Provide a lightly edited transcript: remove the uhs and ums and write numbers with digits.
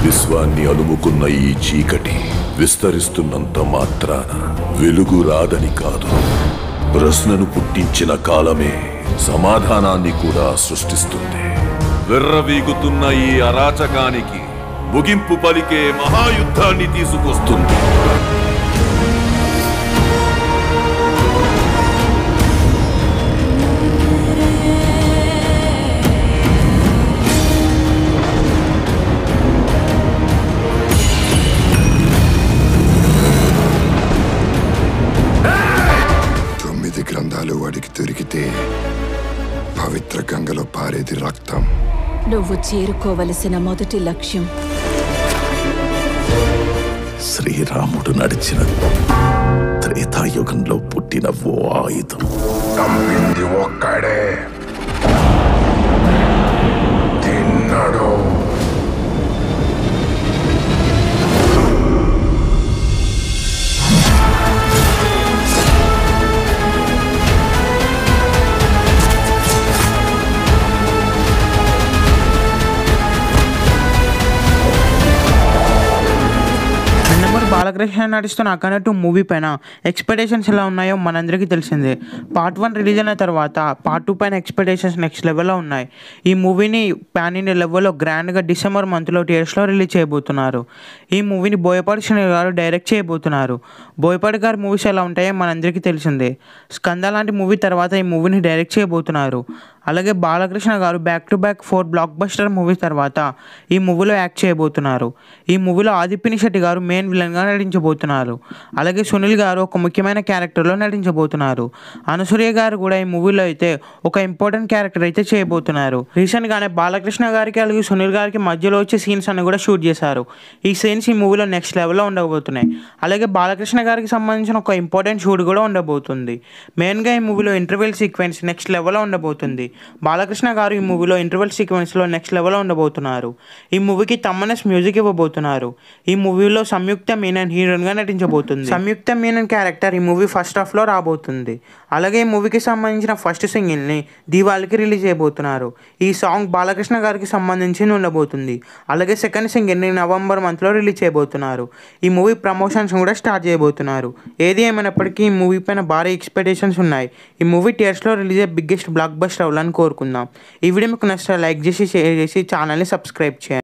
విశ్వాన్ని అలుముకున్న ఈ చీకటి విస్తరిస్తున్నంత మాత్రాన వెలుగు రాదని కాదు, ప్రశ్నను పుట్టించిన కాలమే సమాధానాన్ని కూడా సృష్టిస్తుంది. విర్రవీగుతున్న ఈ అరాచకానికి ముగింపు పలికే మహాయుద్ధాన్ని తీసుకొస్తుంది. గ్రంథాలు వాడికి దొరికితే పవిత్ర గంగలో పారేది రక్తం. నువ్వు చేరుకోవలసిన మొదటి లక్ష్యం శ్రీరాముడు నడిచిన త్రేతాయుగంలో పుట్టిన ఓ ఆయుధం. చంపింది ఒక్కడే, తిన్నాడు. బాలకృష్ణ నటిస్తున్న అఖండ 2 మూవీ పైన ఎక్స్పెక్టేషన్స్ ఎలా ఉన్నాయో మనందరికీ తెలిసిందే. పార్ట్ 1 రిలీజ్ అయిన తర్వాత పార్ట్ 2 పైన ఎక్స్పెక్టేషన్స్ నెక్స్ట్ లెవెల్లో ఉన్నాయి. ఈ మూవీని పాన్ ఇండియా లెవెల్లో గ్రాండ్గా డిసెంబర్ మంత్లో థియేటర్స్లో రిలీజ్ చేయబోతున్నారు. ఈ మూవీని బోయపాటి శ్రీను గారు డైరెక్ట్ చేయబోతున్నారు. బోయపాటి గారి మూవీస్ ఎలా ఉంటాయో మనందరికీ తెలిసిందే. స్కంద లాంటి మూవీ తర్వాత ఈ మూవీని డైరెక్ట్ చేయబోతున్నారు. అలాగే బాలకృష్ణ గారు back to back 4 block buster movies తర్వాత ఈ మూవీలో యాక్ట్ చేయబోతున్నారు. ఈ మూవీలో ఆదిపిని శెట్టి గారు మెయిన్ విలన్గా నటించబోతున్నారు. అలాగే సునీల్ గారు ఒక ముఖ్యమైన క్యారెక్టర్లో నటించబోతున్నారు. అనసూయ గారు కూడా ఈ మూవీలో అయితే ఒక ఇంపార్టెంట్ క్యారెక్టర్ అయితే చేయబోతున్నారు. రీసెంట్గానే బాలకృష్ణ గారికి అలాగే సునీల్ గారికి మధ్యలో వచ్చే సీన్స్ అన్ని కూడా షూట్ చేశారు. ఈ సీన్స్ ఈ మూవీలో నెక్స్ట్ లెవెల్లో ఉండబోతున్నాయి. అలాగే బాలకృష్ణ గారికి సంబంధించిన ఒక ఇంపార్టెంట్ షూట్ కూడా ఉండబోతుంది. మెయిన్గా ఈ మూవీలో ఇంటర్వెల్ సీక్వెన్స్ నెక్స్ట్ లెవెల్లో ఉండబోతుంది. బాలకృష్ణ గారు ఈ మూవీలో ఇంటర్వెల్ సీక్వెన్స్లో నెక్స్ట్ లెవెల్లో ఉండబోతున్నారు. ఈ మూవీకి తమ్మనస్ మ్యూజిక్ ఇవ్వబోతున్నారు. ఈ మూవీలో సంయుక్త మీనన్ హీరోయిన్గా నటించబోతుంది. సంయుక్త మీనన్ క్యారెక్టర్ ఈ మూవీ ఫస్ట్ హాఫ్లో రాబోతుంది. అలాగే ఈ మూవీకి సంబంధించిన ఫస్ట్ సింగిల్ని దీవాళికి రిలీజ్ చేయబోతున్నారు. ఈ సాంగ్ బాలకృష్ణ గారికి సంబంధించి ఉండబోతుంది. అలాగే సెకండ్ సింగిల్ని నవంబర్ మంత్లో రిలీజ్ చేయబోతున్నారు. ఈ మూవీ ప్రమోషన్స్ కూడా స్టార్ట్ చేయబోతున్నారు. ఏది ఏమైనప్పటికీ ఈ మూవీ పైన భారీ ఎక్స్పెక్టేషన్స్ ఉన్నాయి. ఈ మూవీ థియేటర్స్లో రిలీజ్ అయ్యే బిగ్గెస్ట్ బ్లాక్ బస్టర్ అవ్వాలని కోరుకుందాం. ఈ వీడియో మీకు నచ్చితే లైక్ చేసి షేర్ చేసి ఛానల్ని సబ్స్క్రైబ్ చేయండి.